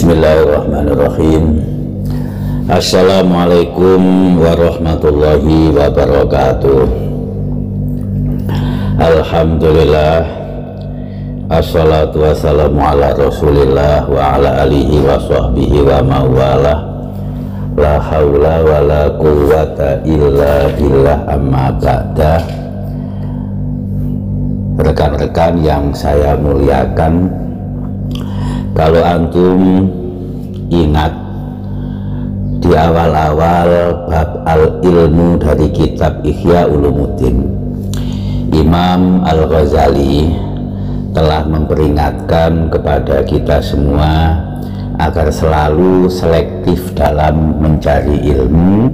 Bismillahirrahmanirrahim. Assalamualaikum warahmatullahi wabarakatuh. Alhamdulillah, assalatu wassalamu ala rasulillah wa ala alihi wa sahbihi wa mawalah. La hawla wa la quwwata illa billah, amma ba'dah. Rekan-rekan yang saya muliakan, kalau antum ingat di awal-awal bab al-ilmu dari kitab Ihya Ulumuddin, Imam Al-Ghazali telah memperingatkan kepada kita semua agar selalu selektif dalam mencari ilmu,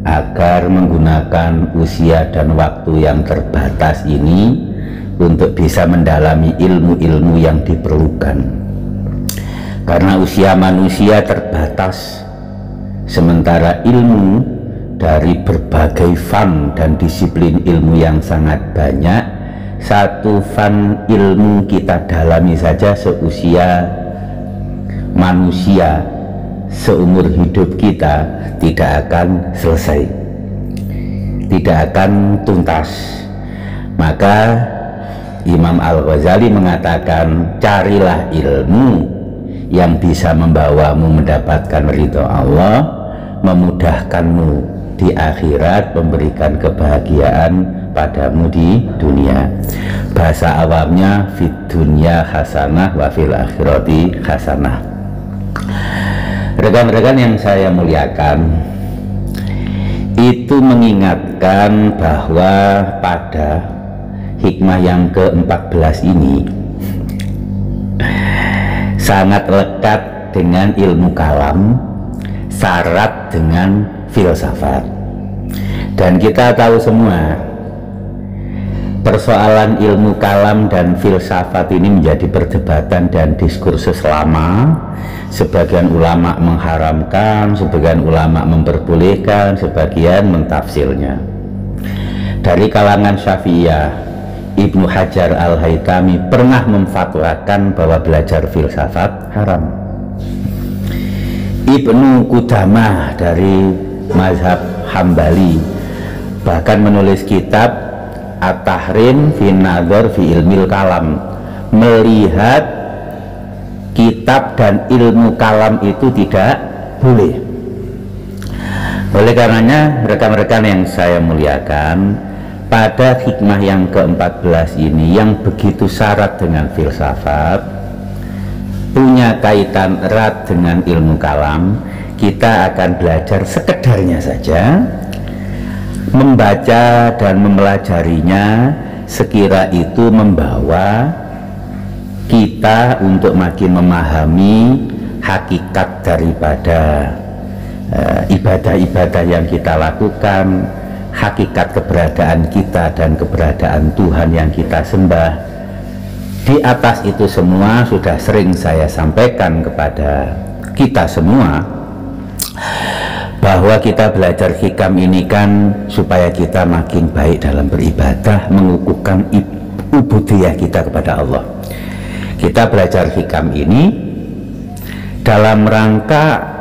agar menggunakan usia dan waktu yang terbatas ini untuk bisa mendalami ilmu-ilmu yang diperlukan. Karena usia manusia terbatas, sementara ilmu dari berbagai fan dan disiplin ilmu yang sangat banyak, satu fan ilmu kita dalami saja seusia manusia seumur hidup kita tidak akan selesai, tidak akan tuntas. Maka Imam Al-Ghazali mengatakan, carilah ilmu yang bisa membawamu mendapatkan ridho Allah, memudahkanmu di akhirat, memberikan kebahagiaan padamu di dunia. Bahasa awamnya fid dunya hasanah wa fil akhirati hasanah. Rekan-rekan yang saya muliakan, itu mengingatkan bahwa pada hikmah yang ke-14 ini sangat lekat dengan ilmu kalam, syarat dengan filsafat. Dan kita tahu semua, persoalan ilmu kalam dan filsafat ini menjadi perdebatan dan diskursus lama. Sebagian ulama mengharamkan, sebagian ulama memperbolehkan, sebagian mentafsirnya. Dari kalangan Syafi'iyah, Ibnu Hajar Al-Haytami pernah memfatwakan bahwa belajar filsafat haram. Ibnu Qudamah dari mazhab Hambali bahkan menulis kitab At-Tahrim fi Nadhar fi Ilmil Kalam, melihat kitab dan ilmu kalam itu tidak boleh. Oleh karenanya, rekan-rekan yang saya muliakan, pada hikmah yang ke-14 ini yang begitu syarat dengan filsafat, punya kaitan erat dengan ilmu kalam, kita akan belajar sekedarnya saja, membaca dan mempelajarinya, sekira itu membawa kita untuk makin memahami hakikat daripada ibadah-ibadah yang kita lakukan, hakikat keberadaan kita dan keberadaan Tuhan yang kita sembah. Di atas itu semua sudah sering saya sampaikan kepada kita semua bahwa kita belajar hikam ini kan supaya kita makin baik dalam beribadah, mengukuhkan ubudiyah kita kepada Allah. Kita belajar hikam ini dalam rangka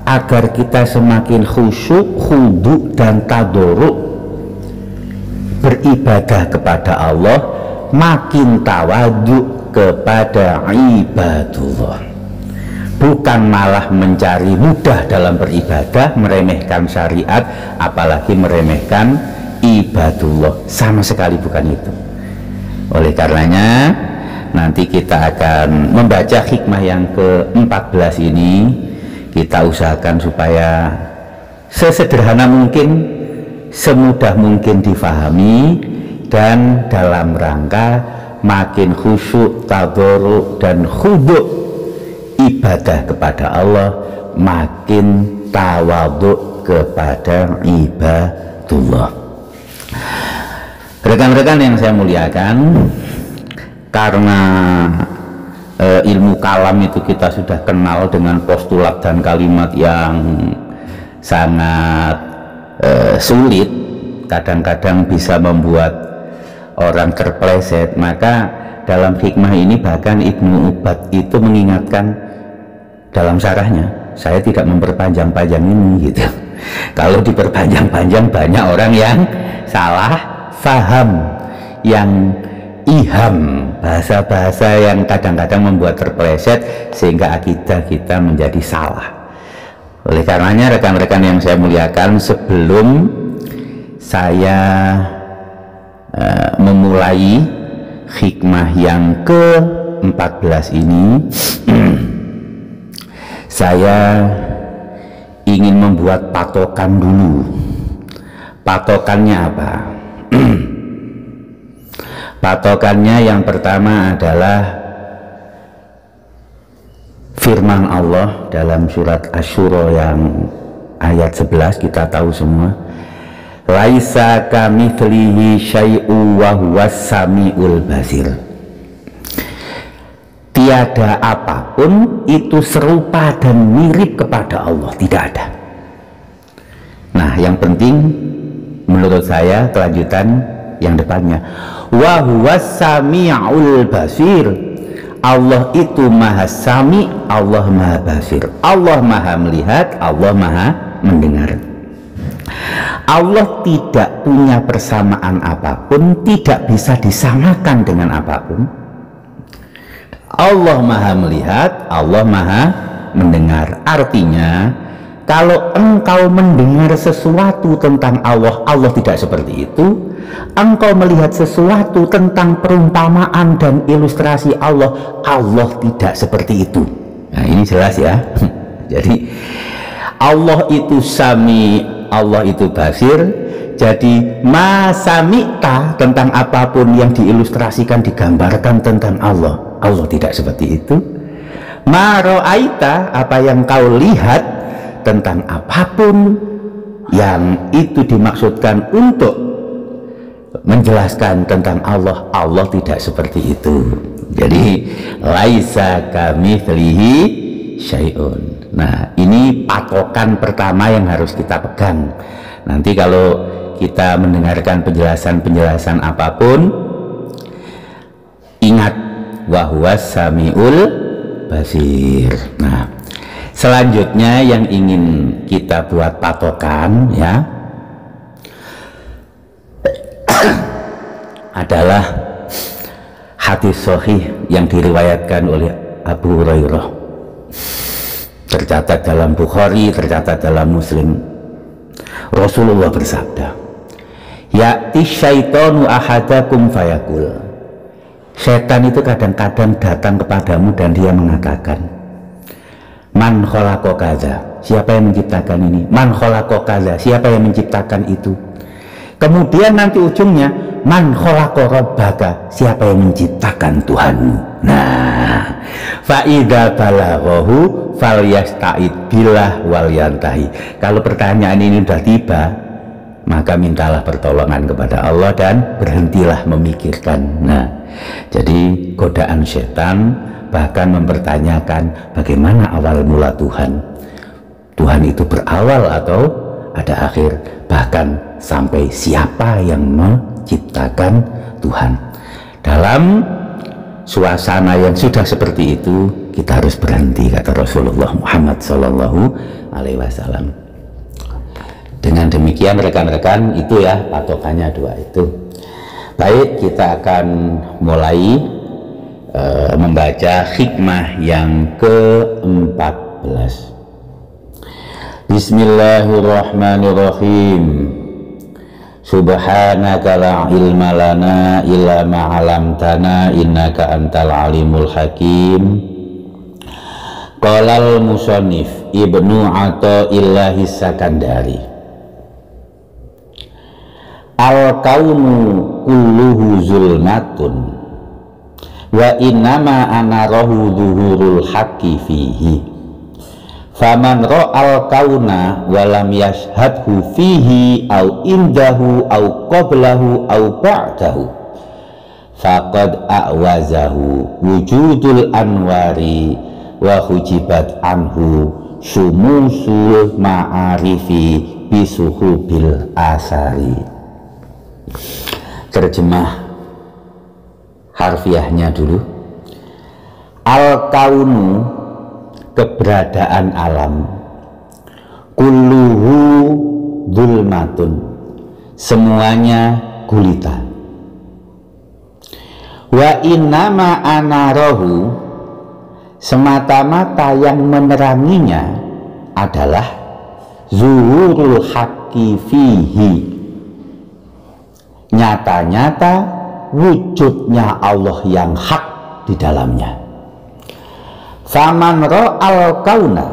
agar kita semakin khusyuk, khudu dan tadarruk beribadah kepada Allah, makin tawadhu kepada ibadullah, bukan malah mencari mudah dalam beribadah, meremehkan syariat, apalagi meremehkan ibadullah, sama sekali bukan itu. Oleh karenanya nanti kita akan membaca hikmah yang ke-14 ini, kita usahakan supaya sesederhana mungkin, semudah mungkin difahami, dan dalam rangka makin khusyuk, tadarruk dan khudu' ibadah kepada Allah, makin tawadhu kepada ibadullah. Rekan-rekan yang saya muliakan, karena ilmu kalam itu kita sudah kenal dengan postulat dan kalimat yang sangat sulit, kadang-kadang bisa membuat orang terpleset. Maka dalam hikmah ini bahkan Ibnu Ubad itu mengingatkan dalam syarahnya saya tidak memperpanjang-panjang ini gitu. Kalau diperpanjang-panjang banyak orang yang salah faham, yang iham, bahasa-bahasa yang kadang-kadang membuat terpeleset sehingga akidah kita menjadi salah. Oleh karenanya rekan-rekan yang saya muliakan, sebelum saya memulai hikmah yang ke-14 ini, saya ingin membuat patokan dulu. Patokannya apa? Patokannya yang pertama adalah firman Allah dalam surat Asy-Syura yang ayat 11, kita tahu semua. Laisa kamitslihi syai'un wa huwas samiul basir. Tiada apapun itu serupa dan mirip kepada Allah, tidak ada. Nah, yang penting menurut saya kelanjutan yang depannya, wa huwas samiul basir. Allah itu maha sami, Allah maha basir. Allah maha melihat, Allah maha mendengar. Allah tidak punya persamaan apapun, tidak bisa disamakan dengan apapun. Allah maha melihat, Allah maha mendengar. Artinya kalau engkau mendengar sesuatu tentang Allah, Allah tidak seperti itu. Engkau melihat sesuatu tentang perumpamaan dan ilustrasi Allah, Allah tidak seperti itu. Nah, ini jelas ya. Jadi Allah itu sami, Allah itu basir. Jadi masamita, tentang apapun yang diilustrasikan, digambarkan tentang Allah, Allah tidak seperti itu. Maro'aita, apa yang kau lihat tentang apapun yang itu dimaksudkan untuk menjelaskan tentang Allah, Allah tidak seperti itu. Jadi laisa kamitslihi syai'un. Nah, ini patokan pertama yang harus kita pegang. Nanti kalau kita mendengarkan penjelasan-penjelasan apapun, ingat wa huwas samiul basir. Nah, selanjutnya yang ingin kita buat patokan ya adalah hadis sahih yang diriwayatkan oleh Abu Hurairah, tercatat dalam Bukhari, tercatat dalam Muslim. Rasulullah bersabda, ya'ti syaitanu ahadakum fayaqul. Setan itu kadang-kadang datang kepadamu dan dia mengatakan, man khalaqa kaza, siapa yang menciptakan ini? Man khalaqa kaza, siapa yang menciptakan itu? Kemudian nanti ujungnya, man khalaqa rabbaka, siapa yang menciptakan Tuhanmu? Nah, fa idza balaghahu falyasta'id billah wal yantahi. Kalau pertanyaan ini sudah tiba, maka mintalah pertolongan kepada Allah dan berhentilah memikirkan. Nah, jadi godaan setan bahkan mempertanyakan bagaimana awal mula Tuhan. Tuhan itu berawal atau ada akhir, bahkan sampai siapa yang menciptakan Tuhan. Dalam suasana yang sudah seperti itu, kita harus berhenti, kata Rasulullah Muhammad Sallallahu Alaihi Wasallam. Dengan demikian rekan-rekan, itu ya patokannya dua itu. Baik, kita akan mulai membaca hikmah yang ke-14. Bismillahirrahmanirrahim. Subhanaka la ilma lana illa ma 'allamtana innaka antal alimul hakim. Qalal musannif Ibnu Athaillah Sakandari, al-kaunu kulluhu zulmatun wa innama anarahu zuhurul haqqi fihi. Faman ra'al kauna walam yashhadhu fihi au indahu au qablahu au ba'dahu faqad a'wazahu wujudul anwari wa hujibat anhu sumusul ma'arifi bisuhubil asari. Terjemah harfiahnya dulu. Al-kaunu, keberadaan alam, kulluhu dzulmatun, semuanya gulita. Wa innama anarahu, semata-mata yang meneranginya adalah zuhurul haqqi fihi, nyata-nyata wujudnya Allah yang hak di dalamnya. Faman ra'al kauna,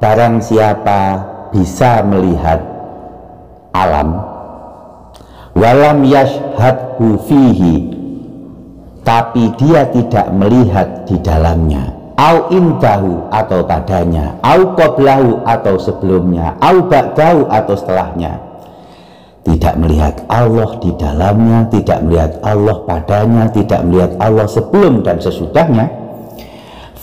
barang siapa bisa melihat alam, walam yashhadhu fihi, tapi dia tidak melihat di dalamnya, au indahu atau padanya, au qablahu atau sebelumnya, au ba'dahu atau setelahnya, tidak melihat Allah di dalamnya, tidak melihat Allah padanya, tidak melihat Allah sebelum dan sesudahnya,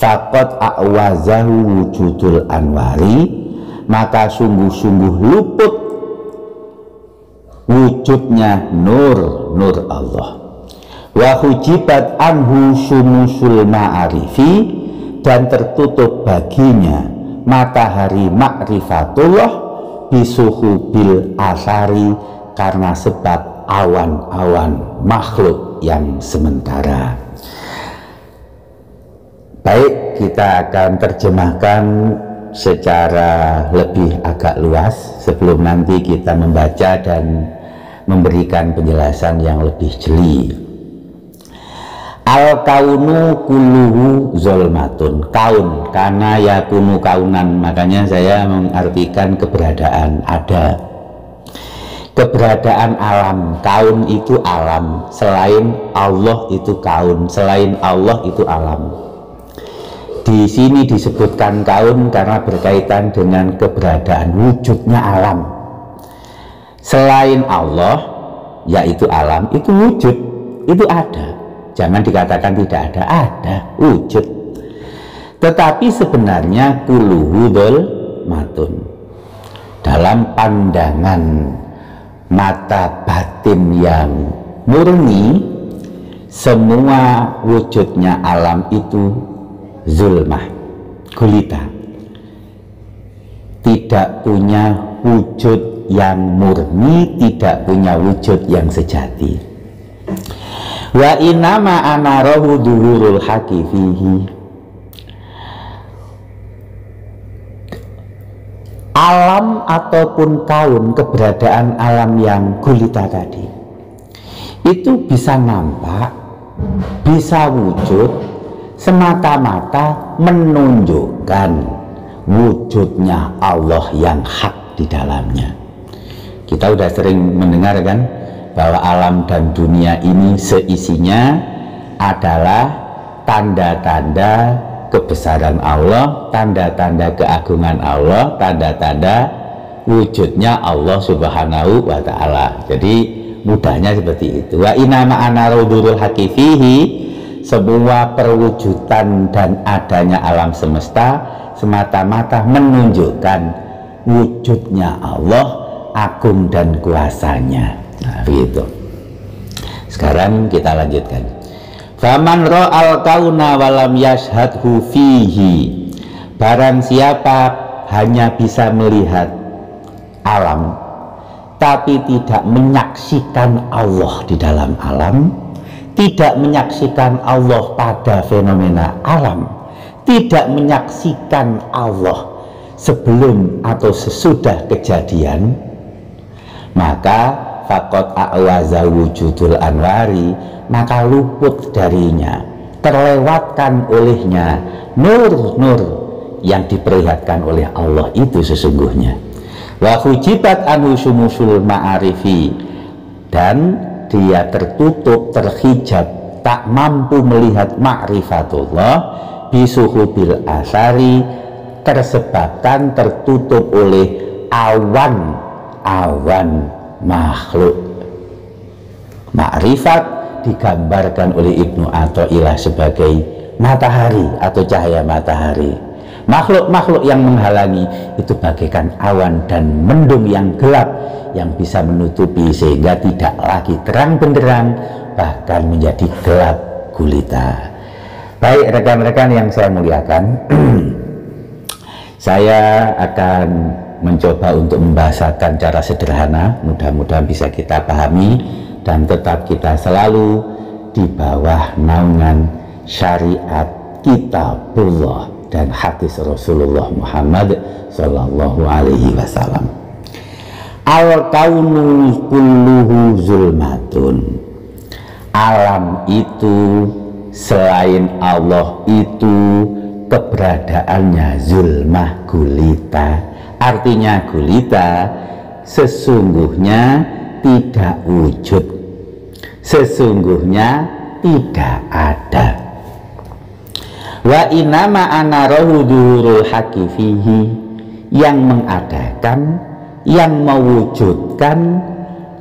faqad a'wazahu wujudul anwari, maka sungguh-sungguh luput wujudnya nur Allah. Wa hujibat anhu syumusul ma'arifi, dan tertutup baginya matahari ma'rifatullah bisuhubil asari, karena sebab awan-awan makhluk yang sementara. Baik, kita akan terjemahkan secara lebih agak luas sebelum nanti kita membaca dan memberikan penjelasan yang lebih jeli. Al-kaunu kulluhu zulmatun, kaun karena yakunu kaunan, makanya saya mengartikan keberadaan, ada keberadaan alam. Kaun itu alam, selain Allah itu kaun, selain Allah itu alam. Di sini disebutkan kaun karena berkaitan dengan keberadaan wujudnya alam. Selain Allah yaitu alam, itu wujud, itu ada. Jangan dikatakan tidak ada, ada wujud. Tetapi sebenarnya kulluhu dzulmatun, dalam pandangan mata batin yang murni, semua wujudnya alam itu zulmah, gulita, tidak punya wujud yang murni, tidak punya wujud yang sejati. Wa innama anarahu dhuhurul haqqi fihi, alam ataupun kaun, keberadaan alam yang gulita tadi itu bisa nampak, bisa wujud, semata-mata menunjukkan wujudnya Allah yang hak di dalamnya. Kita sudah sering mendengar kan bahwa alam dan dunia ini seisinya adalah tanda-tanda kebesaran Allah, tanda-tanda keagungan Allah, tanda-tanda wujudnya Allah Subhanahu wa ta'ala. Jadi mudahnya seperti itu. Wa inama anarudurul haqqi fihi, semua perwujudan dan adanya alam semesta semata-mata menunjukkan wujudnya Allah, agung dan kuasanya. Nah, begitu. Sekarang kita lanjutkan. Faman ra'al kauna walam yashhadhu fihi, barang siapa hanya bisa melihat alam tapi tidak menyaksikan Allah di dalam alam, tidak menyaksikan Allah pada fenomena alam, tidak menyaksikan Allah sebelum atau sesudah kejadian, maka faqad a'waza wujudul anwari, maka luput darinya, terlewatkan olehnya nur-nur yang diperlihatkan oleh Allah itu sesungguhnya. Wa hujibat anhu syumusul ma'arifi, dan dia tertutup, terhijab, tak mampu melihat ma'rifatullah bisuhubil asari, tersebabkan tertutup oleh awan-awan makhluk. Ma'rifat digambarkan oleh Ibnu Athaillah sebagai matahari atau cahaya matahari. Makhluk-makhluk yang menghalangi itu bagaikan awan dan mendung yang gelap yang bisa menutupi sehingga tidak lagi terang benderang, bahkan menjadi gelap gulita. Baik rekan-rekan yang saya muliakan, Saya akan mencoba untuk membahasakan cara sederhana, mudah-mudahan bisa kita pahami dan tetap kita selalu di bawah naungan syariat kitabullah dan hadis Rasulullah Muhammad sallallahu alaihi wasallam. Al-kaunu kulluhu zulmatun. Alam itu selain Allah itu keberadaannya zulmah, gulita. Artinya gulita sesungguhnya tidak wujud, sesungguhnya tidak ada. Wa inama anarahu duhurul haqi fihi, yang mengadakan, yang mewujudkan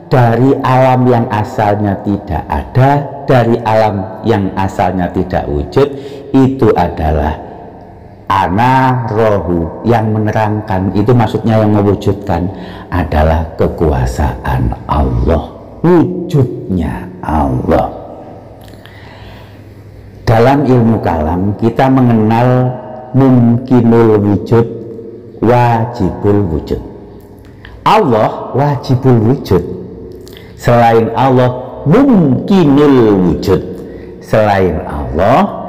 dari alam yang asalnya tidak ada, dari alam yang asalnya tidak wujud, itu adalah ana rohu, yang menerangkan. Itu maksudnya yang mewujudkan adalah kekuasaan Allah, wujudnya Allah. Dalam ilmu kalam kita mengenal mungkinul wujud, wajibul wujud. Allah wajibul wujud, selain Allah mungkinul wujud. Selain Allah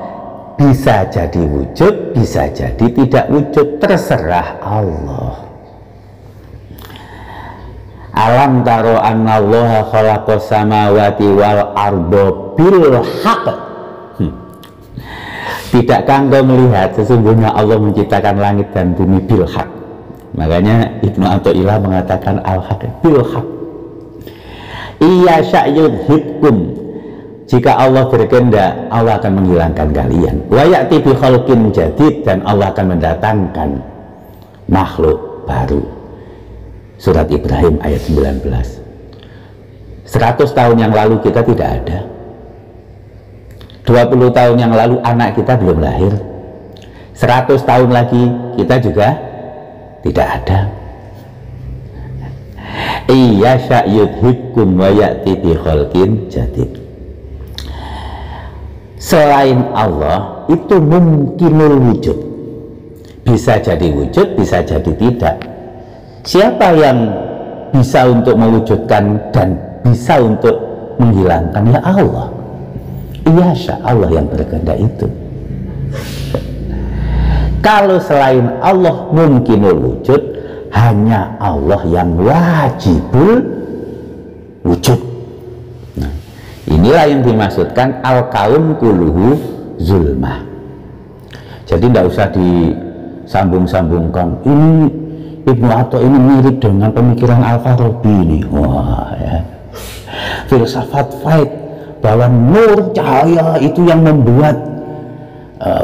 bisa jadi wujud, bisa jadi tidak wujud, terserah Allah. Alam taro annallaha khalaqas samawati wal arda bil haqq. Tidakkah engkau melihat sesungguhnya Allah menciptakan langit dan bumi bil haqq? Makanya Ibnu Athaillah mengatakan al-haqq bil haqq. Iya sya'yudhibkum, jika Allah berkehendak Allah akan menghilangkan kalian. Wa ya'ti bi khalqin jadid, dan Allah akan mendatangkan makhluk baru. Surat Ibrahim ayat 19. 100 tahun yang lalu kita tidak ada. 20 tahun yang lalu anak kita belum lahir. 100 tahun lagi kita juga tidak ada. Iya sya'yudhibkum wa ya'ti bi khalqin jadid. Selain Allah itu mungkinul wujud, bisa jadi wujud, bisa jadi tidak. Siapa yang bisa untuk mewujudkan dan bisa untuk menghilangkan? Ya Allah. Iya Allah yang berkehendak itu. Kalau selain Allah mungkinul wujud, hanya Allah yang wajibul wujud. Nah, inilah yang dimaksudkan al-kaun kuluhu zulmah. Jadi tidak usah disambung-sambungkan. Ini Ibnu Athaillah ini mirip dengan pemikiran Al-Farabi ini. Wah ya. Filsafat faid bahwa nur cahaya itu yang membuat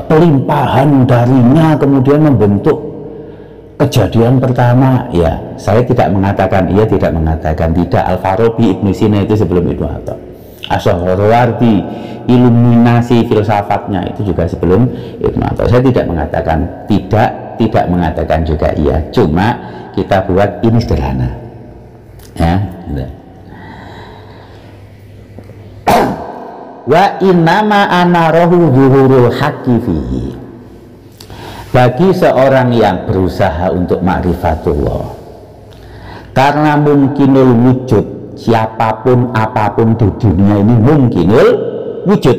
pelimpahan darinya kemudian membentuk kejadian pertama. Ya, saya tidak mengatakan iya, tidak mengatakan tidak. Al-Farabi, Ibnu Sina itu sebelum Ibnu Athaillah. As-Sahrawardi, iluminasi filsafatnya itu juga sebelum Ibnu Athaillah. Saya tidak mengatakan tidak mengatakan juga iya. Cuma kita buat ini sederhana. Ya, wa innama anarahu zuhurul haqqi fihi. Bagi seorang yang berusaha untuk ma'rifatullah, karena mungkinul wujud, siapapun apapun di dunia ini mungkinul wujud,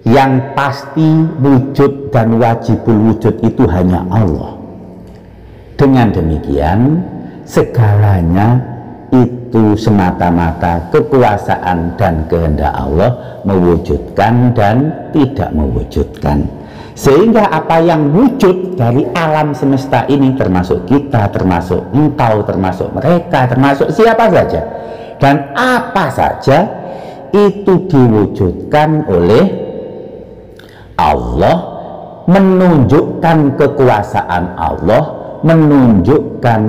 yang pasti wujud dan wajibul wujud itu hanya Allah. Dengan demikian segalanya itu semata-mata kekuasaan dan kehendak Allah mewujudkan dan tidak mewujudkan. Sehingga apa yang wujud dari alam semesta ini, termasuk kita, termasuk engkau, termasuk mereka, termasuk siapa saja dan apa saja, itu diwujudkan oleh Allah, menunjukkan kekuasaan Allah, menunjukkan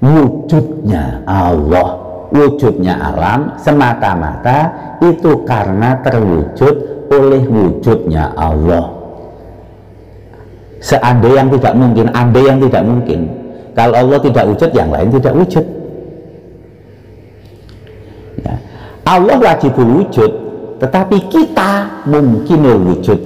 wujudnya Allah. Wujudnya alam semata-mata itu karena terwujud oleh wujudnya Allah. Seandai yang tidak mungkin, andai yang tidak mungkin, kalau Allah tidak wujud, yang lain tidak wujud. Ya. Allah wajibul wujud, tetapi kita mungkinul wujud.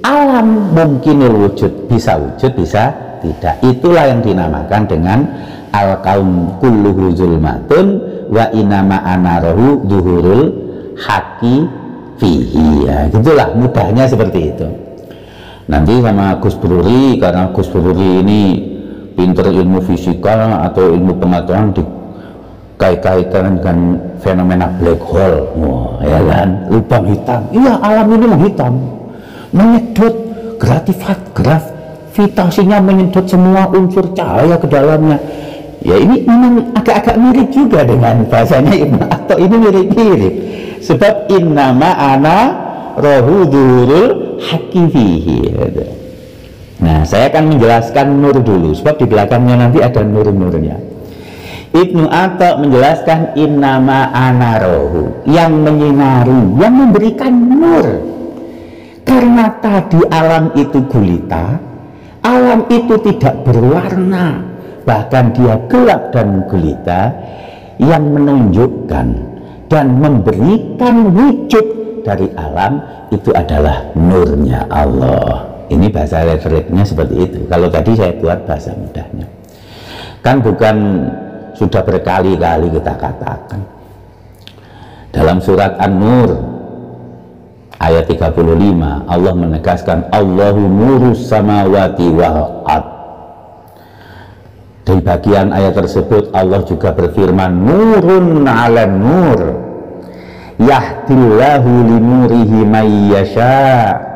Alam alam mungkinul wujud, bisa wujud bisa tidak. Itulah yang dinamakan dengan al-kaun kulluhu zulmatun wa inama anarahu duhurul haqi fihi. Ya, gitulah mudahnya seperti itu. Nanti sama Gus Bruri, karena Gus Bruri ini pinter ilmu fisika atau ilmu pengetahuan dikait-kaitan dengan fenomena black hole. Wah, ya kan, lubang hitam. Iya, alam ini menghitam, menyedot gravitasinya, menyedot semua unsur cahaya ke dalamnya. Ya, ini memang agak-agak mirip juga dengan bahasanya Ibnu Atha, ini mirip-mirip. Sebab innama ana rohu durul haqi fihi. Nah, saya akan menjelaskan nur dulu, sebab di belakangnya nanti ada nur-nurnya. Ibnu Atha menjelaskan innama ana rohu, yang menyinari, yang memberikan nur. Karena tadi alam itu gulita, alam itu tidak berwarna, bahkan dia gelap dan gulita, yang menunjukkan dan memberikan wujud dari alam itu adalah nurnya Allah. Ini bahasa referensinya seperti itu. Kalau tadi saya buat bahasa mudahnya, kan bukan sudah berkali-kali kita katakan dalam surat An-Nur ayat 35, Allah menegaskan Allahu nurus samawati wal ard. Di bagian ayat tersebut Allah juga berfirman nurun ala nur yahdillahu linurihi may yasha.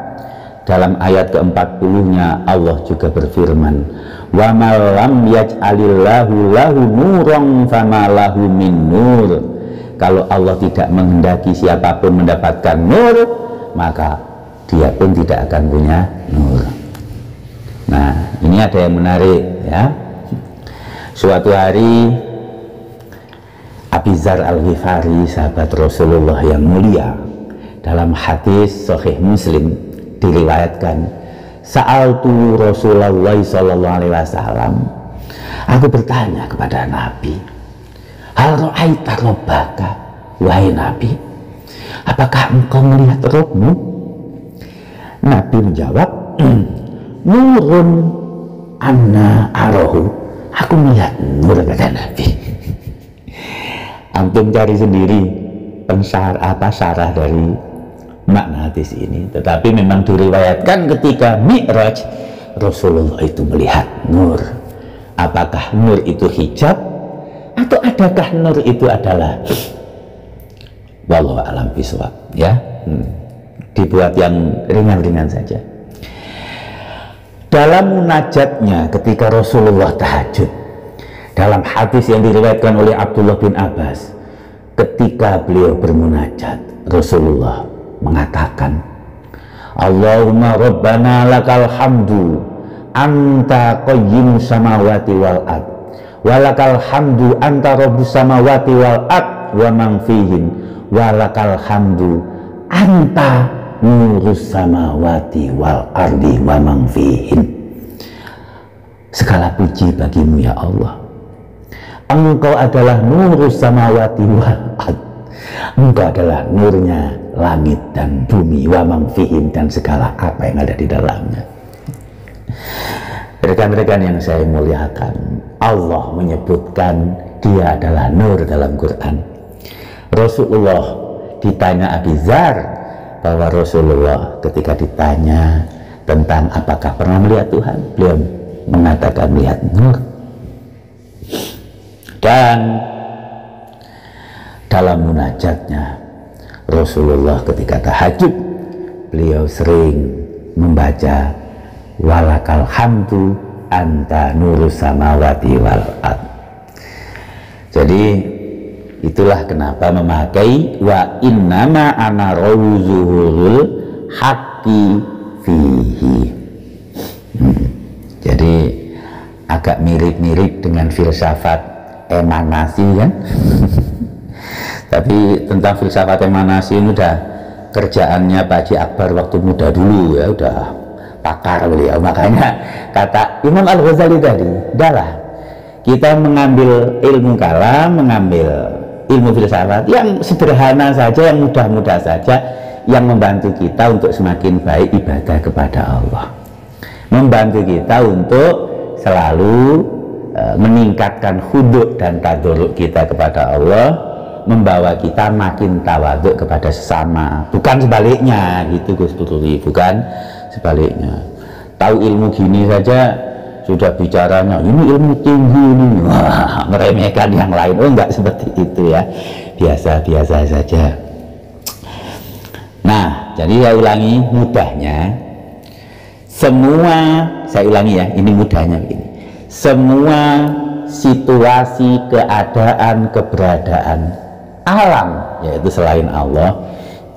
Dalam ayat ke-40-nya Allah juga berfirman wa ma lam yaj'alillahu lahu nuran fama lahu min nur. Kalau Allah tidak menghendaki siapapun mendapatkan nur, maka dia pun tidak akan punya nur. Nah, ini ada yang menarik ya. Suatu hari Abi Dzar Al-Ghifari, sahabat Rasulullah yang mulia, dalam hadis Sahih Muslim diriwayatkan, sa'altu Rasulullah sallallahu alaihi wasallam, aku bertanya kepada Nabi, hal ra'aita rabbaka, wahai Nabi, apakah engkau melihat Rabbmu? Nabi menjawab, nurun anna arahu, aku melihat nur, kata Nabi. Antum cari sendiri syarah dari makna hadis ini. Tetapi memang diriwayatkan ketika Mi'raj Rasulullah itu melihat nur. Apakah nur itu hijab atau adakah nur itu adalah wallahu a'lam bishawab ya. Dibuat yang ringan-ringan saja. Dalam munajatnya ketika Rasulullah tahajud, dalam hadis yang diriwayatkan oleh Abdullah bin Abbas, ketika beliau bermunajat, Rasulullah mengatakan, Allahumma rabbana lakal hamdu anta qayyim samawati wal ard walakal hamdu anta rabbus samawati wal ard wa man fihin walakal hamdu anta nurus samawati wal ardi wa man fihin. Segala puji bagimu ya Allah, Engkau adalah nurus samawati wal ard, Engkau adalah nurnya langit dan bumi, wa man fihin, dan segala apa yang ada di dalamnya. Rekan-rekan yang saya muliakan, Allah menyebutkan dia adalah nur dalam Quran. Rasulullah ditanya Abi Dzar, bahwa Rasulullah ketika ditanya tentang apakah pernah melihat Tuhan, beliau mengatakan melihat nur. Dan dalam munajatnya Rasulullah ketika tahajud, beliau sering membaca walakal hamdu anta nurus samawati wal ard. Jadi itulah kenapa memakai wa innama ana zuhurul haqqi fihi. Jadi agak mirip-mirip dengan filsafat emanasi kan. Tapi tentang filsafat emanasi ini udah kerjaannya Pak Haji Akbar waktu muda dulu ya, udah pakar beliau. Makanya kata Imam Al-Ghazali tadi, udahlah kita mengambil ilmu kalam, mengambil ilmu filsafat yang sederhana saja, yang mudah-mudah saja, yang membantu kita untuk semakin baik ibadah kepada Allah, membantu kita untuk selalu meningkatkan khudu' dan tadarruk kita kepada Allah, membawa kita makin tawaduk kepada sesama, bukan sebaliknya gitu Gus Tuturi, bukan sebaliknya. Tahu ilmu gini saja sudah bicaranya ini ilmu tinggi ini, wah, meremehkan yang lain. Oh, enggak seperti itu ya, biasa-biasa saja. Nah, jadi saya ulangi mudahnya, semua, saya ulangi ya, ini mudahnya begini, semua situasi, keadaan, keberadaan alam, yaitu selain Allah,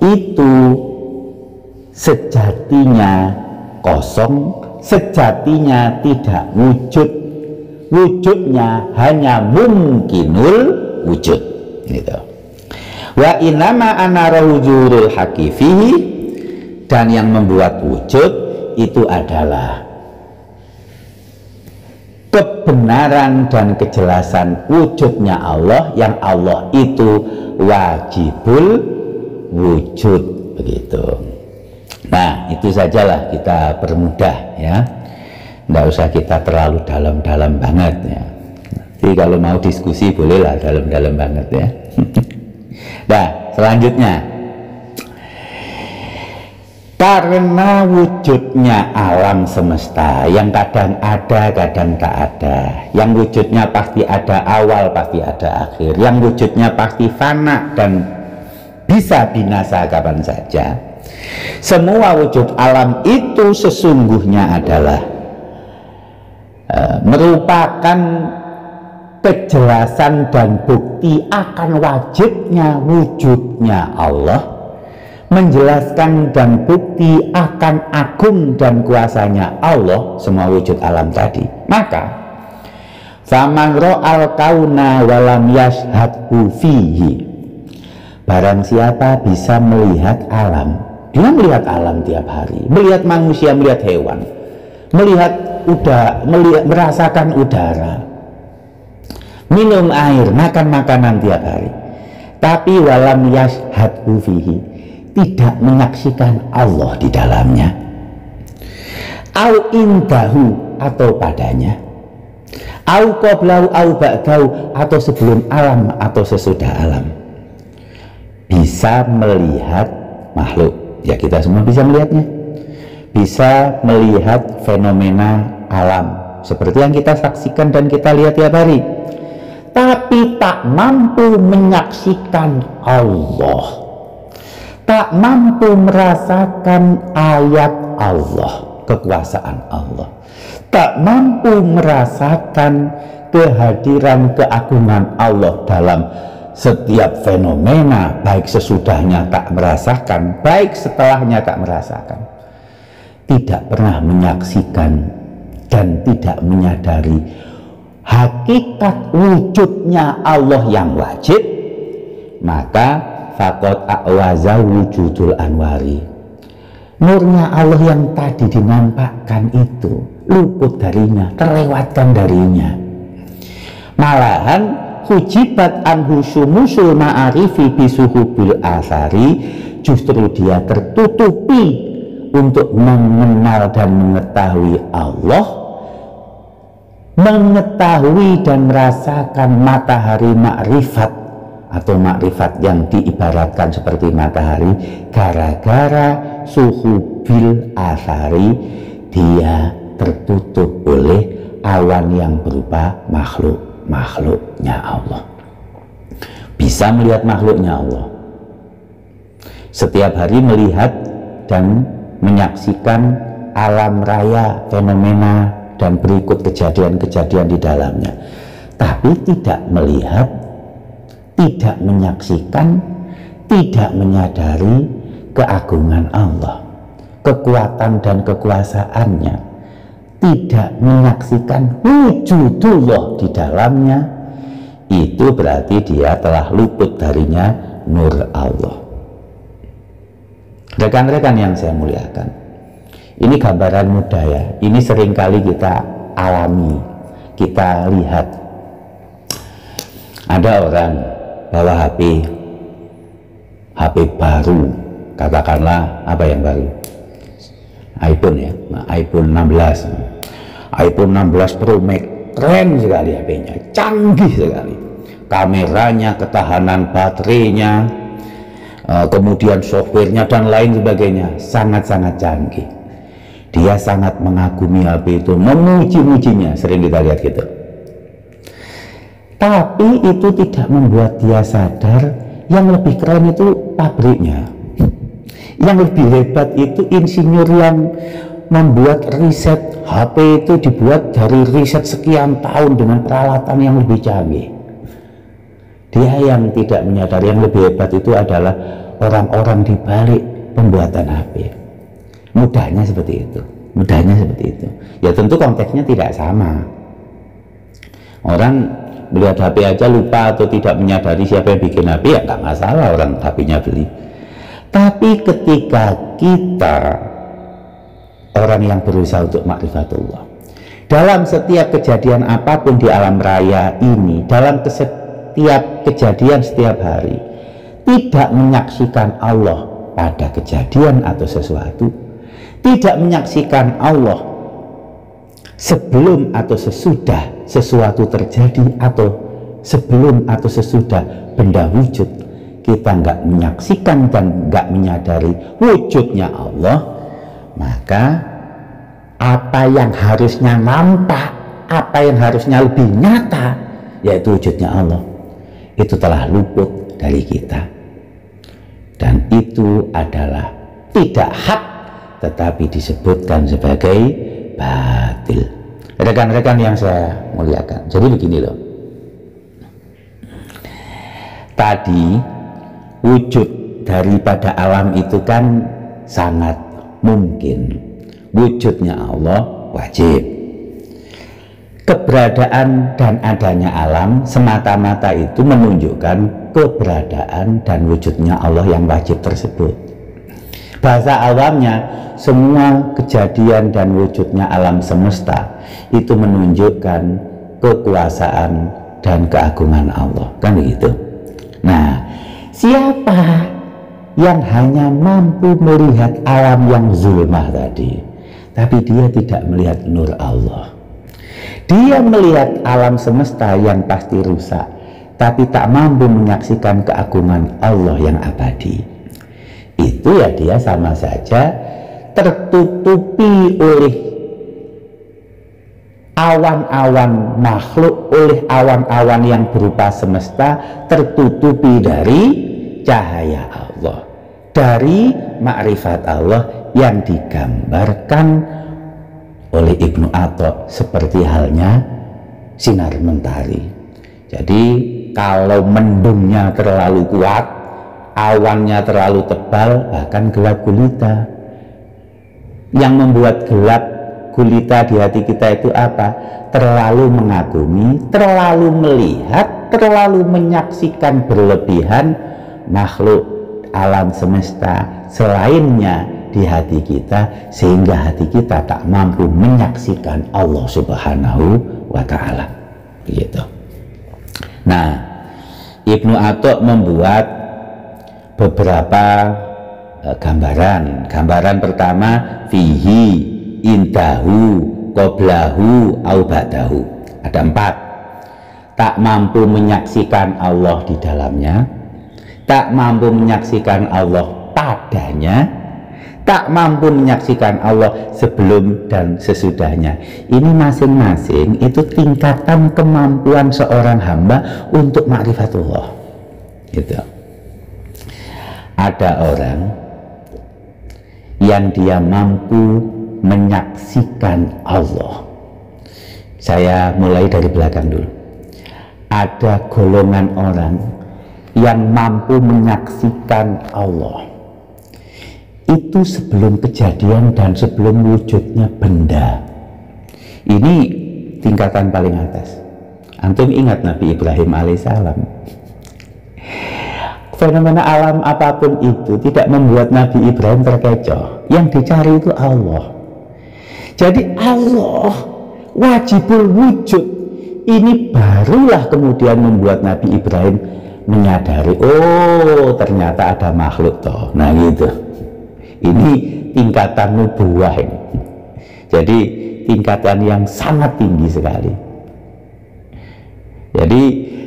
itu sejatinya kosong, sejatinya tidak wujud, wujudnya hanya mungkinul wujud gitu. Wa innama anara wujudul haqifihi, dan yang membuat wujud itu adalah kebenaran dan kejelasan wujudnya Allah, yang Allah itu wajibul wujud, begitu. Nah, itu sajalah kita permudah ya, nggak usah kita terlalu dalam-dalam banget ya. Jadi kalau mau diskusi bolehlah dalam-dalam banget ya. Nah, selanjutnya, karena wujudnya alam semesta yang kadang ada, kadang tak ada, yang wujudnya pasti ada awal, pasti ada akhir, yang wujudnya pasti fana dan bisa binasa kapan saja, semua wujud alam itu sesungguhnya adalah merupakan kejelasan dan bukti akan wajibnya wujudnya Allah, menjelaskan dan bukti akan agung dan kuasanya Allah, semua wujud alam tadi. Maka faman ra'al kauna walam yashhadhu fihi, barang siapa bisa melihat alam, dia melihat alam tiap hari, melihat manusia, melihat hewan, melihat merasakan udara, minum air, makan makanan tiap hari, tapi walam yashhadhu fihi, tidak menyaksikan Allah di dalamnya, au indahu, atau padanya, au qoblahu au ba'dahu, atau sebelum alam atau sesudah alam, bisa melihat makhluk, ya kita semua bisa melihatnya, bisa melihat fenomena alam seperti yang kita saksikan dan kita lihat tiap hari, tapi tak mampu menyaksikan Allah, tak mampu merasakan ayat Allah, kekuasaan Allah, tak mampu merasakan kehadiran keagungan Allah dalam setiap fenomena, baik sesudahnya tak merasakan, baik setelahnya tak merasakan, tidak pernah menyaksikan dan tidak menyadari hakikat wujudnya Allah yang wajib, maka faqad a'waza wujudul anwari, nurnya Allah yang tadi dinampakkan itu luput darinya, terlewatkan darinya. Malahan hujibat anhu syumusul ma'arifi bisuhubil asari, justru dia tertutupi untuk mengenal dan mengetahui Allah, mengetahui dan merasakan matahari makrifat atau makrifat yang diibaratkan seperti matahari, gara-gara suhu bil asari, dia tertutup oleh awan yang berupa makhluknya Allah. Bisa melihat makhluknya Allah, setiap hari melihat dan menyaksikan alam raya, fenomena dan berikut kejadian-kejadian di dalamnya, tapi tidak melihat, tidak menyaksikan, tidak menyadari keagungan Allah, kekuatan dan kekuasaannya, tidak menyaksikan wujudullah di dalamnya, itu berarti dia telah luput darinya nur Allah. Rekan-rekan yang saya muliakan, ini gambaran mudah ya, ini seringkali kita alami, kita lihat. Ada orang bawa HP baru, katakanlah apa yang baru, iPhone ya, nah, iPhone 16, iPhone 16 Pro Max, keren sekali HP-nya, canggih sekali, kameranya, ketahanan baterainya, kemudian softwarenya dan lain sebagainya, sangat-sangat canggih. Dia sangat mengagumi HP itu, memuji-mujinya, sering kita lihat gitu. Tapi itu tidak membuat dia sadar yang lebih keren itu pabriknya, yang lebih hebat itu insinyur yang membuat riset HP itu dibuat dari riset sekian tahun dengan peralatan yang lebih canggih. Dia yang tidak menyadari yang lebih hebat itu adalah orang-orang di balik pembuatan HP. Mudahnya seperti itu, mudahnya seperti itu. Ya tentu konteksnya tidak sama. Orang melihat HP aja lupa atau tidak menyadari siapa yang bikin HP, ya nggak masalah orang HP-nya beli. Tapi ketika kita orang yang berusaha untuk ma'rifatullah, dalam setiap kejadian apapun di alam raya ini, dalam setiap kejadian setiap hari, tidak menyaksikan Allah pada kejadian atau sesuatu, tidak menyaksikan Allah sebelum atau sesudah sesuatu terjadi, atau sebelum atau sesudah benda wujud, kita nggak menyaksikan dan nggak menyadari wujudnya Allah, maka apa yang harusnya nampak, apa yang harusnya lebih nyata, yaitu wujudnya Allah, itu telah luput dari kita, dan itu adalah tidak hak, tetapi disebutkan sebagai batil. Rekan-rekan yang saya muliakan, jadi begini loh, tadi wujud daripada alam itu kan sangat mungkin, wujudnya Allah wajib. Keberadaan dan adanya alam semata-mata itu menunjukkan keberadaan dan wujudnya Allah yang wajib tersebut. Bahasa awamnya, semua kejadian dan wujudnya alam semesta itu menunjukkan kekuasaan dan keagungan Allah, kan begitu. Nah, siapa yang hanya mampu melihat alam yang zulmah tadi, tapi dia tidak melihat nur Allah? Dia melihat alam semesta yang pasti rusak, tapi tak mampu menyaksikan keagungan Allah yang abadi. Itu ya dia sama saja tertutupi oleh awan-awan makhluk, oleh awan-awan yang berupa semesta, tertutupi dari cahaya Allah, dari makrifat Allah yang digambarkan oleh Ibnu Atha seperti halnya sinar mentari. Jadi kalau mendungnya terlalu kuat, awannya terlalu tebal, bahkan gelap gulita. Yang membuat gelap gulita di hati kita itu apa? Terlalu mengagumi, terlalu melihat, terlalu menyaksikan berlebihan makhluk alam semesta selainnya di hati kita, sehingga hati kita tak mampu menyaksikan Allah Subhanahu wa Ta'ala. Gitu. Nah, Ibnu Atha membuat beberapa gambaran. Gambaran pertama, fihi indahu qoblahu au ba'dahu. Ada 4. Tak mampu menyaksikan Allah di dalamnya, tak mampu menyaksikan Allah padanya, tak mampu menyaksikan Allah sebelum dan sesudahnya. Ini masing-masing itu tingkatan kemampuan seorang hamba untuk ma'rifatullah. Gitu. Ada orang yang dia mampu menyaksikan Allah. Saya mulai dari belakang dulu. Ada golongan orang yang mampu menyaksikan Allah itu sebelum kejadian dan sebelum wujudnya benda. Ini tingkatan paling atas. Antum ingat Nabi Ibrahim alaihissalam. Fenomena alam apapun itu tidak membuat Nabi Ibrahim terkecoh. Yang dicari itu Allah. Jadi Allah wajibul wujud. Ini barulah kemudian membuat Nabi Ibrahim menyadari, oh ternyata ada makhluk toh. Nah gitu. Ini tingkatan nubuwah ini. Jadi tingkatan yang sangat tinggi sekali. Jadi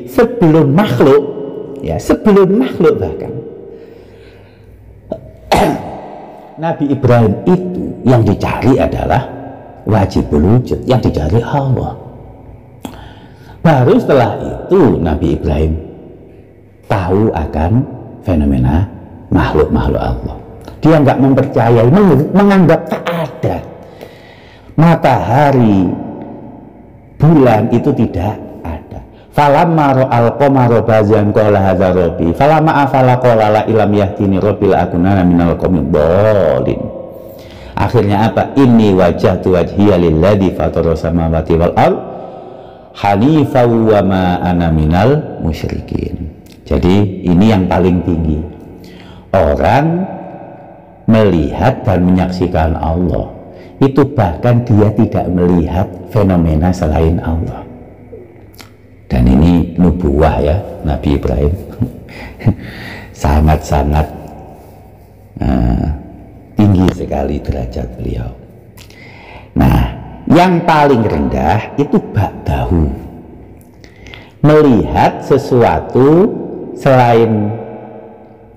sebelum makhluk, ya sebelum makhluk bahkan Nabi Ibrahim itu yang dicari adalah wajibul wujud, yang dicari Allah. Baru setelah itu Nabi Ibrahim tahu akan fenomena makhluk-makhluk Allah. Dia nggak mempercayai, menganggap tak ada. Matahari, bulan itu tidak ada. Falamma ra'al qamara bazian qala hadza rabbi falamma afala qala la ilam yahtini rabbil akunana minal qawmid dhalin. Akhirnya apa? Inni wajjahtu wajhiya lilladzi fatara samawati wal ard hanifa wa ma ana minal musyrikin. Jadi ini yang paling tinggi. Orang melihat dan menyaksikan Allah, itu bahkan dia tidak melihat fenomena selain Allah. Dan ini nubuwah ya Nabi Ibrahim. Sangat-sangat tinggi sekali derajat beliau. Nah, yang paling rendah itu ba'dahu, melihat sesuatu selain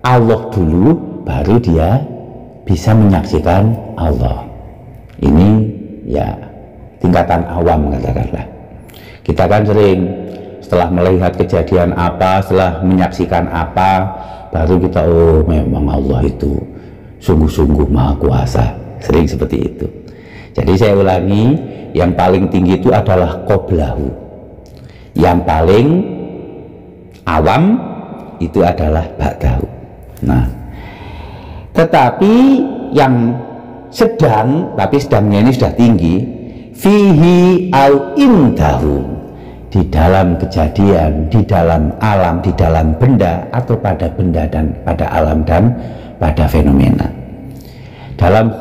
Allah dulu, baru dia bisa menyaksikan Allah. Ini ya tingkatan awam katakanlah. Kita kan sering setelah melihat kejadian apa, setelah menyaksikan apa, baru kita oh memang Allah itu sungguh-sungguh maha kuasa. Sering seperti itu. Jadi saya ulangi, yang paling tinggi itu adalah qoblahu, yang paling awam itu adalah ba'dahu. Nah, tetapi yang sedang, tapi sedangnya ini sudah tinggi, fihi au indahu, di dalam kejadian, di dalam alam, di dalam benda, atau pada benda dan pada alam dan pada fenomena. Dalam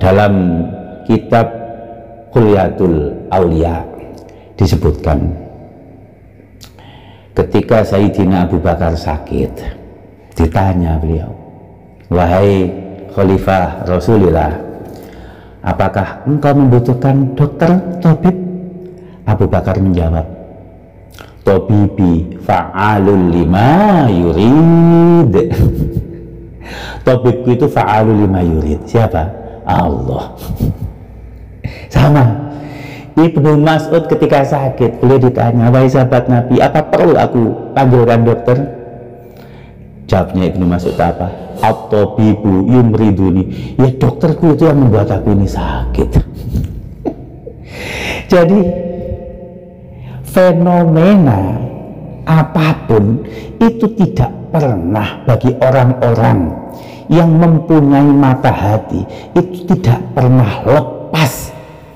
dalam kitab Khulyatul Aulia disebutkan ketika Sayyidina Abu Bakar sakit, ditanya beliau, wahai Khalifah Rasulullah, apakah engkau membutuhkan dokter, tabib? Abu Bakar menjawab, tabibi fa'alul lima yurid. Tabibku itu fa'alul lima yurid. Siapa? Allah. Sama. Ibnu Mas'ud ketika sakit, beliau ditanya, wahai sahabat Nabi, apa perlu aku panggilkan dokter? Jawabnya Ibnu Mas'ud apa? At-tabibu yumriduni. Ya dokterku itu yang membuat aku ini sakit. Jadi fenomena apapun itu tidak pernah bagi orang-orang yang mempunyai mata hati itu tidak pernah lepas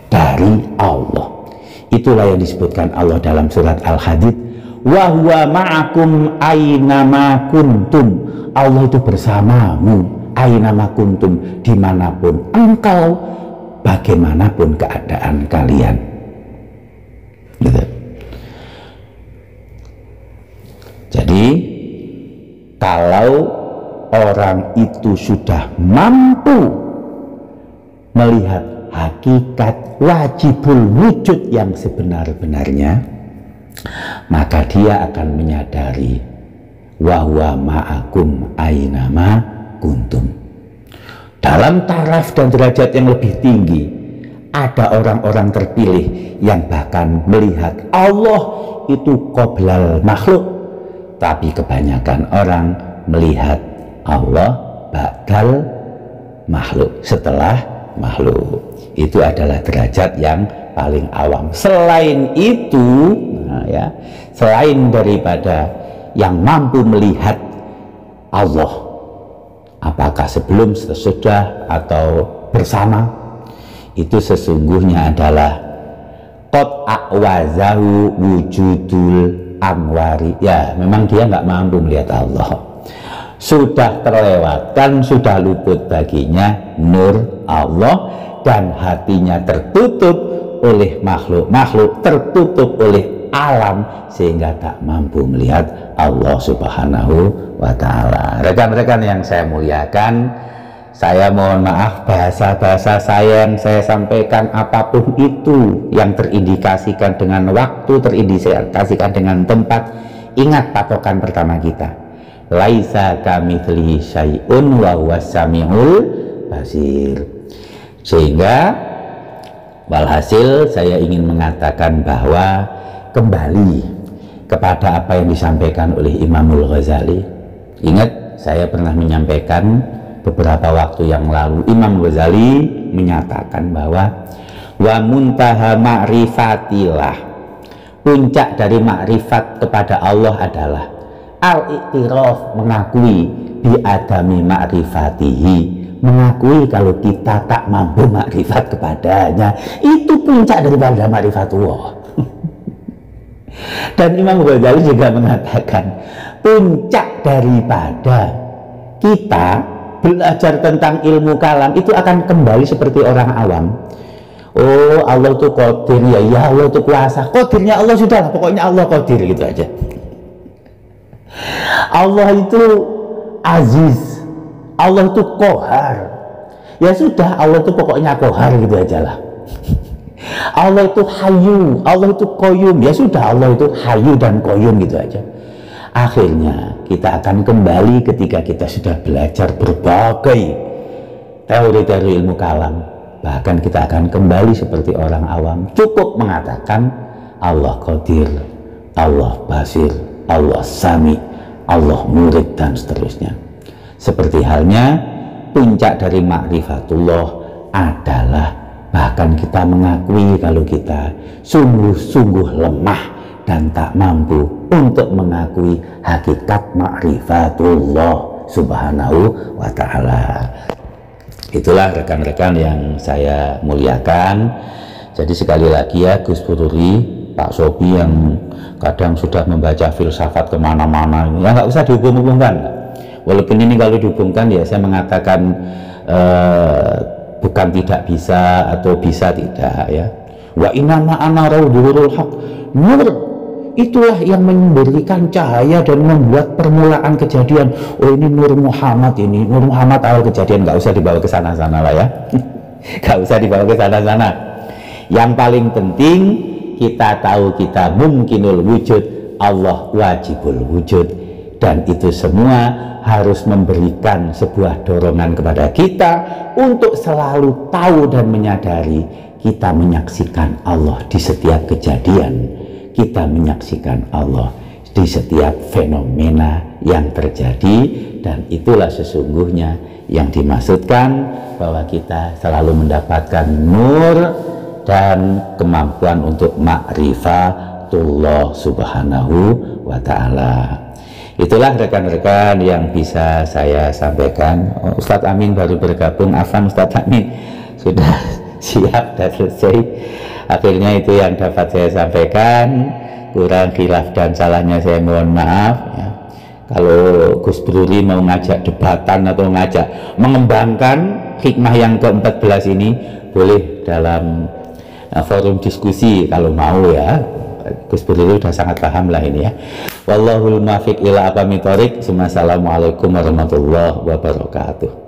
dari Allah. Itulah yang disebutkan Allah dalam surat Al-Hadid, wa huwa ma'akum aynama kuntum. Allah itu bersamamu aynama kuntum, dimanapun engkau, bagaimanapun keadaan kalian. Gitu. Jadi kalau orang itu sudah mampu melihat hakikat wajibul wujud yang sebenar-benarnya, maka dia akan menyadari wahwa ma'akum aynama kuntum. Dalam taraf dan derajat yang lebih tinggi, ada orang-orang terpilih yang bahkan melihat Allah itu qoblal makhluk, tapi kebanyakan orang melihat Allah ba'dal makhluk, setelah makhluk. Itu adalah derajat yang paling awam. Selain itu, nah ya, selain daripada yang mampu melihat Allah, apakah sebelum, sesudah, atau bersama, itu sesungguhnya adalah qad a'wazahu wujudul amwari. Ya, memang dia nggak mampu melihat Allah. Sudah terlewatkan, sudah luput baginya nur Allah, dan hatinya tertutup oleh makhluk-makhluk, tertutup oleh alam sehingga tak mampu melihat Allah Subhanahu wa Ta'ala. Rekan-rekan yang saya muliakan, saya mohon maaf bahasa-bahasa saya yang saya sampaikan apapun itu yang terindikasikan dengan waktu, terindikasikan dengan tempat. Ingat patokan pertama kita, laisa kamitslihi syai'un wa huwas samiul basir. Sehingga walhasil saya ingin mengatakan bahwa kembali kepada apa yang disampaikan oleh Imamul Ghazali. Ingat, saya pernah menyampaikan beberapa waktu yang lalu, Imam Ghazali menyatakan bahwa wa muntaha ma'rifatillah, puncak dari makrifat kepada Allah adalah al-i'tiraf, mengakui bi adami ma'rifatihi, mengakui kalau kita tak mampu makrifat kepadanya. Itu puncak daripada makrifatullah. Dan Imam Ghazali juga mengatakan puncak daripada kita belajar tentang ilmu kalam itu akan kembali seperti orang awam. Oh, Allah itu qadir, ya Allah itu kuasa. Qadirnya Allah sudah, pokoknya Allah qadir, gitu aja. Allah itu aziz, Allah itu kohar, ya sudah, Allah itu pokoknya kohar, gitu aja lah. Allah itu hayu, Allah itu koyum, ya sudah, Allah itu hayu dan koyum, gitu aja. Akhirnya kita akan kembali ketika kita sudah belajar berbagai teori-teori ilmu kalam, bahkan kita akan kembali seperti orang awam, cukup mengatakan Allah qadir, Allah basir, Allah sami, Allah murid, dan seterusnya. Seperti halnya puncak dari makrifatullah adalah bahkan kita mengakui kalau kita sungguh-sungguh lemah dan tak mampu untuk mengakui hakikat makrifatullah Subhanahu wa Ta'ala. Itulah rekan-rekan yang saya muliakan. Jadi sekali lagi ya, Gus Pururi, Pak Sobi yang kadang sudah membaca filsafat kemana-mana, ya nggak usah dihubung-hubungkan. Walaupun ini kalau dihubungkan ya saya mengatakan bukan tidak bisa atau bisa tidak ya. Wa innama ana raudhurul haq, nur itulah yang memberikan cahaya dan membuat permulaan kejadian. Oh, ini Nur Muhammad, ini Nur Muhammad awal kejadian, nggak usah dibawa ke sana-sana lah ya. Nggak usah dibawa ke sana-sana. Yang paling penting kita tahu kita mungkinul wujud, Allah wajibul wujud, dan itu semua harus memberikan sebuah dorongan kepada kita untuk selalu tahu dan menyadari kita menyaksikan Allah di setiap kejadian, kita menyaksikan Allah di setiap fenomena yang terjadi, dan itulah sesungguhnya yang dimaksudkan bahwa kita selalu mendapatkan nur dan kemampuan untuk ma'rifatullah Subhanahu wa Ta'ala. Itulah rekan-rekan yang bisa saya sampaikan. Ustadz Amin baru bergabung. Afan Ustadz Amin sudah siap dan selesai. Akhirnya itu yang dapat saya sampaikan. Kurang khilaf dan salahnya saya mohon maaf ya. Kalau Gus Bruri mau ngajak debatan atau ngajak mengembangkan hikmah yang ke-14 ini, boleh dalam forum diskusi kalau mau ya. Gus Bruri sudah sangat paham lah ini ya. Wallahul muwaffiq ila aqwamit thoriq. Assalamualaikum warahmatullahi wabarakatuh.